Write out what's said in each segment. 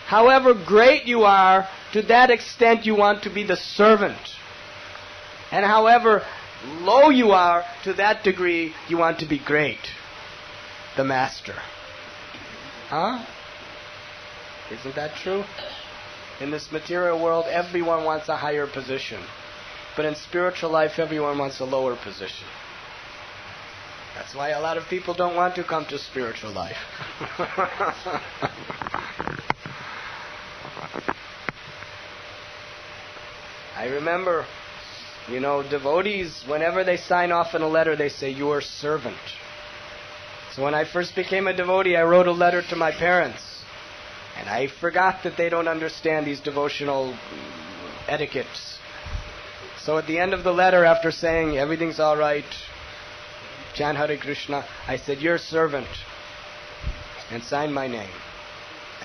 However great you are, to that extent you want to be the servant. And however low you are, to that degree you want to be great, the master. Huh? Isn't that true? In this material world, everyone wants a higher position. But in spiritual life, everyone wants a lower position. That's why a lot of people don't want to come to spiritual life. I remember, devotees, whenever they sign off in a letter, they say, your servant. So when I first became a devotee, I wrote a letter to my parents. And I forgot that they don't understand these devotional etiquettes. So at the end of the letter, after saying, everything's all right, chant Hare Krishna, I said, your servant, and signed my name.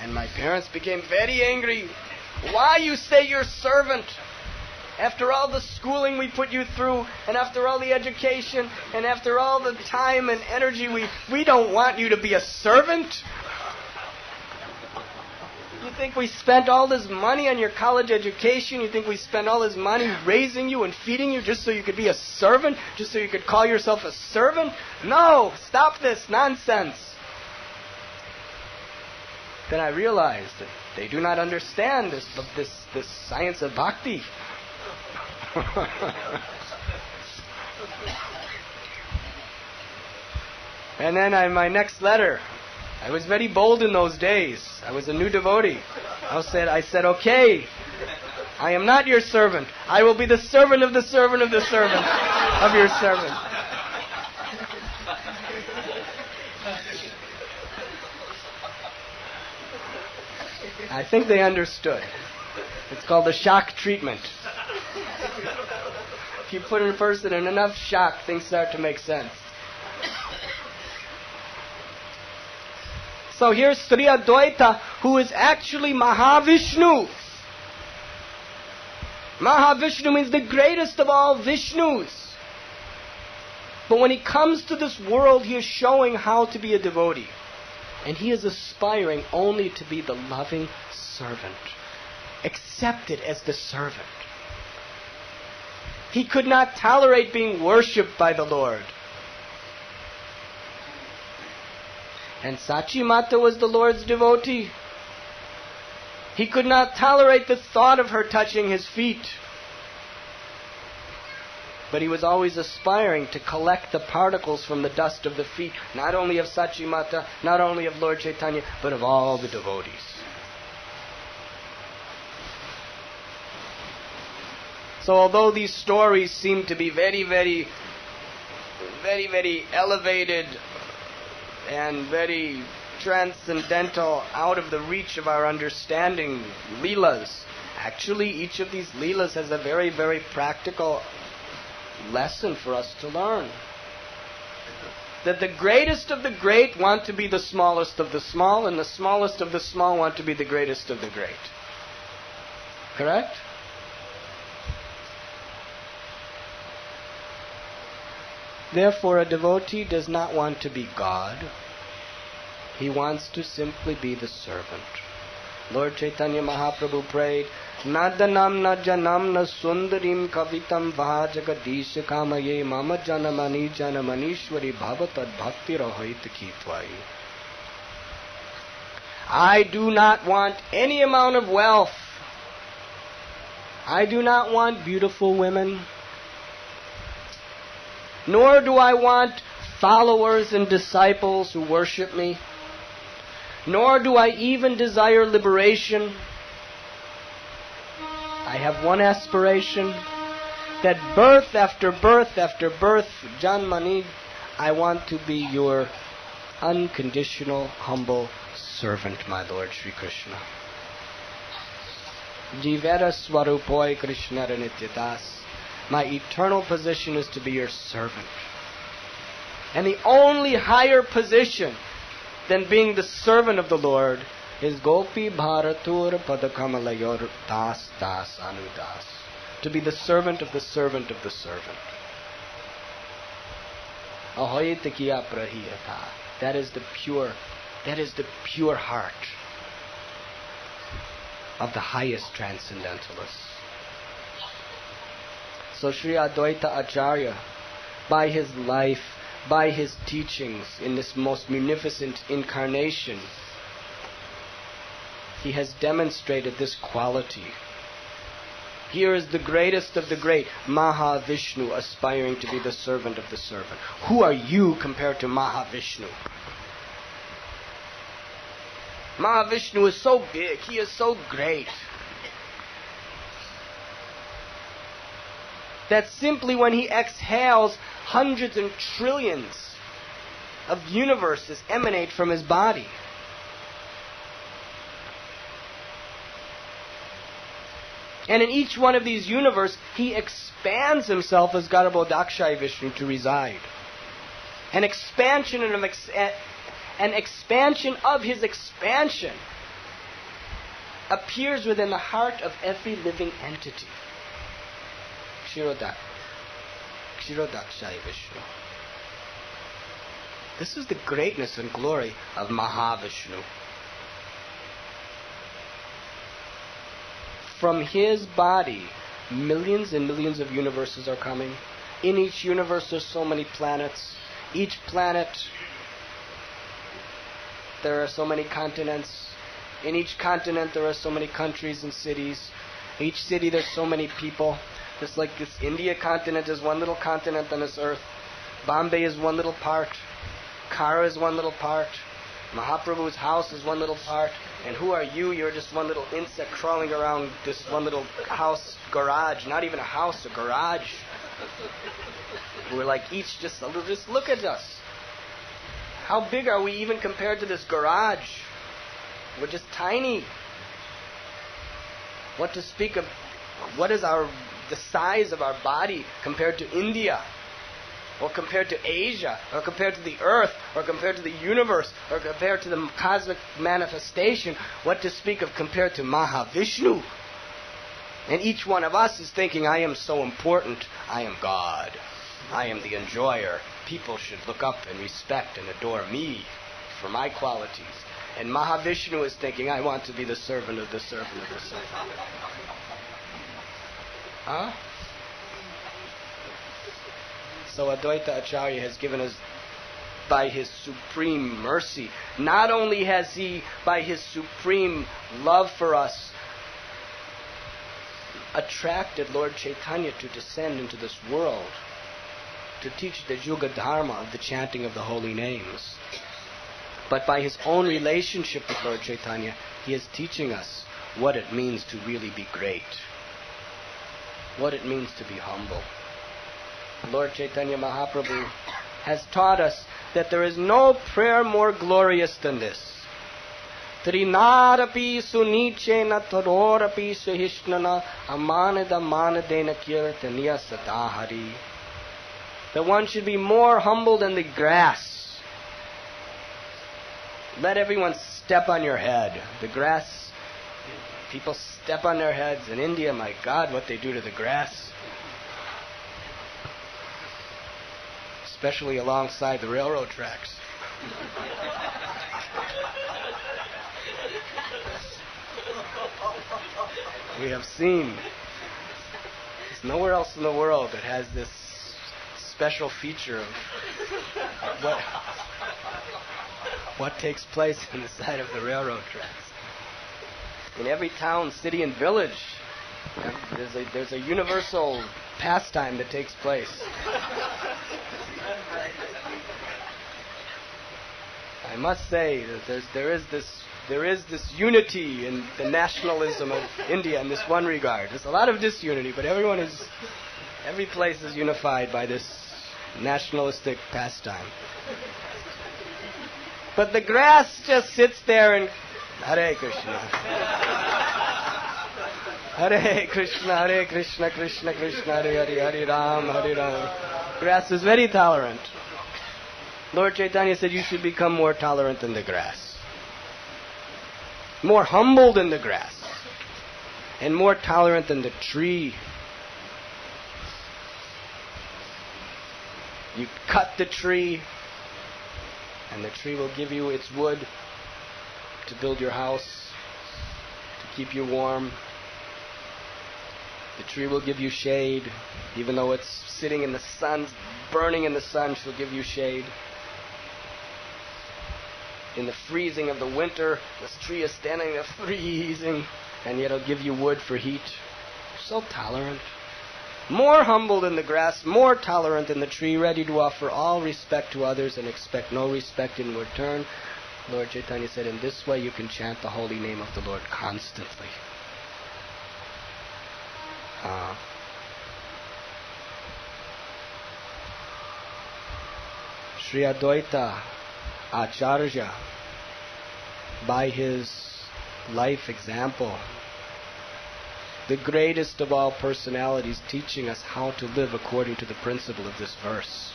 And my parents became very angry. Why you say your servant? After all the schooling we put you through, and after all the education, and after all the time and energy, we don't want you to be a servant. You think we spent all this money on your college education? You think we spent all this money raising you and feeding you just so you could be a servant? Just so you could call yourself a servant? No! Stop this nonsense! Then I realized that they do not understand this science of bhakti. And then in my next letter, I was very bold in those days. I was a new devotee. I said, okay, I am not your servant. I will be the servant of the servant of the servant of your servant. I think they understood. It's called the shock treatment. If you put a person in enough shock, things start to make sense. So here's Sri Adwaita, who is actually Mahavishnu. Mahavishnu means the greatest of all Vishnus. But when he comes to this world, he is showing how to be a devotee. And he is aspiring only to be the loving servant, accepted as the servant. He could not tolerate being worshipped by the Lord. And Sachi Mata was the Lord's devotee. He could not tolerate the thought of her touching his feet. But he was always aspiring to collect the particles from the dust of the feet, not only of Sachi Mata, not only of Lord Chaitanya, but of all the devotees. So although these stories seem to be very, very, very, very elevated and very transcendental, out of the reach of our understanding, leelas, actually each of these leelas has a very, very practical lesson for us to learn. That the greatest of the great want to be the smallest of the small, and the smallest of the small want to be the greatest of the great. Correct? Therefore, a devotee does not want to be God. He wants to simply be the servant. Lord Chaitanya Mahaprabhu prayed, Nadanam na janam na sundarim kavitam vajagadish kamaye mama janamani janamanishwari bhavatad bhakti rahait kitvai. I do not want any amount of wealth. I do not want beautiful women. Nor do I want followers and disciples who worship me. Nor do I even desire liberation. I have one aspiration, that birth after birth after birth, Janmani, I want to be your unconditional, humble servant, my Lord Sri Krishna. Jivera Swarupoi Krishna Nityadas. My eternal position is to be your servant. And the only higher position than being the servant of the Lord is Gopi Bharatur Padakamalayur Das Das Anudas. To be the servant of the servant of the servant. Ahoyita kiya prahiyata. That is the pure heart. of the highest transcendentalists. So Srila Adwaita Acharya, by his life, by his teachings in this most munificent incarnation, he has demonstrated this quality. Here is the greatest of the great, Mahavishnu, aspiring to be the servant of the servant. Who are you compared to Mahavishnu? Mahavishnu is so big, he is so great, that simply when he exhales, hundreds and trillions of universes emanate from his body. And in each one of these universes, he expands himself as Garbhodakshaya Vishnu to reside. An expansion of his expansion appears within the heart of every living entity. Kshirodakshaya Vishnu. This is the greatness and glory of Mahavishnu. From his body, millions and millions of universes are coming. In each universe there's so many planets. Each planet, there are so many continents. In each continent there are so many countries and cities. Each city there's so many people. Just like this India continent is one little continent on this earth. Bombay is one little part. Kara is one little part. Mahaprabhu's house is one little part. And who are you? You're just one little insect crawling around this one little house garage. Not even a house, a garage. We're like each just a little. Just look at us. How big are we even compared to this garage? We're just tiny. What to speak of? What is the size of our body compared to India? Or compared to Asia, or compared to the earth, or compared to the universe, or compared to the cosmic manifestation, what to speak of compared to Mahavishnu? And each one of us is thinking, I am so important, I am God, I am the enjoyer. People should look up and respect and adore me for my qualities. And Mahavishnu is thinking, I want to be the servant of the servant of the servant. Huh? So Adwaita Acharya has given us, by his supreme mercy, not only has he, by his supreme love for us, attracted Lord Chaitanya to descend into this world, to teach the Yuga Dharma of the chanting of the holy names, but by his own relationship with Lord Chaitanya, he is teaching us what it means to really be great, what it means to be humble. Lord Chaitanya Mahaprabhu has taught us that there is no prayer more glorious than this. Trinarapi sunichena tarorapi sahishnana amanada manadena kirtaniya sadahari. That one should be more humble than the grass. Let everyone step on your head. The grass, people step on their heads. In India, my God, what they do to the grass. Especially alongside the railroad tracks. We have seen, there's nowhere else in the world that has this special feature of what takes place on the side of the railroad tracks. In every town, city, and village, there's a universal pastime that takes place. I must say that there is this unity in the nationalism of India in this one regard. There's a lot of disunity, but every place is unified by this nationalistic pastime. But the grass just sits there and Hare Krishna. Hare Krishna, Krishna Krishna, Hare Hare, Hare Ram, Hare Ram. Grass is very tolerant. Lord Chaitanya said you should become more tolerant than the grass, more humble than the grass, and more tolerant than the tree. You cut the tree, and the tree will give you its wood to build your house. to keep you warm. The tree will give you shade, even though it's sitting in the sun, burning in the sun, she'll give you shade. In the freezing of the winter, this tree is standing there freezing, and yet it'll give you wood for heat. So tolerant. More humble than the grass, more tolerant than the tree, ready to offer all respect to others and expect no respect in return. Lord Chaitanya said, in this way you can chant the holy name of the Lord constantly. Srila Adwaita Acharya, by his life example, the greatest of all personalities, teaching us how to live according to the principle of this verse.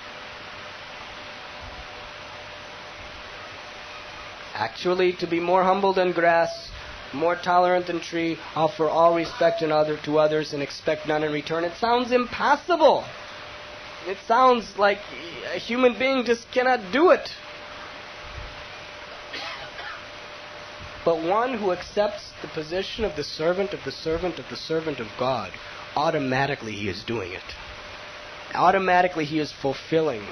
Actually, to be more humble than grass, more tolerant than tree, offer all respect to others and expect none in return. It sounds impossible. It sounds like a human being just cannot do it. But one who accepts the position of the servant of the servant of the servant of God, automatically he is doing it. Automatically he is fulfilling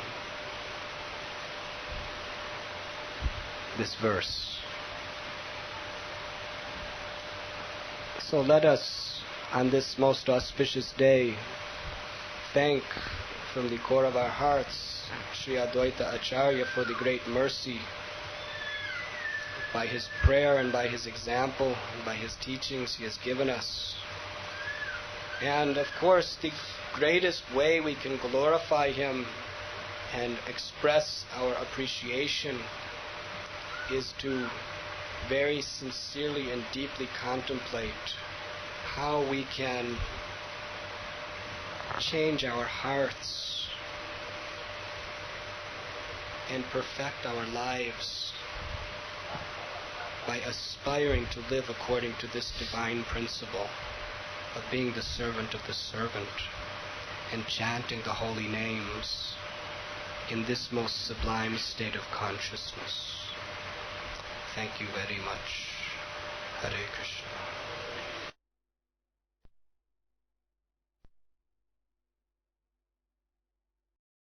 this verse. So let us, on this most auspicious day, thank from the core of our hearts Srila Adwaita Acharya for the great mercy. By his prayer and by his example and by his teachings he has given us. And of course the greatest way we can glorify him and express our appreciation is to very sincerely and deeply contemplate how we can change our hearts and perfect our lives by aspiring to live according to this divine principle of being the servant of the servant and chanting the holy names in this most sublime state of consciousness. Thank you very much. Hare Krishna.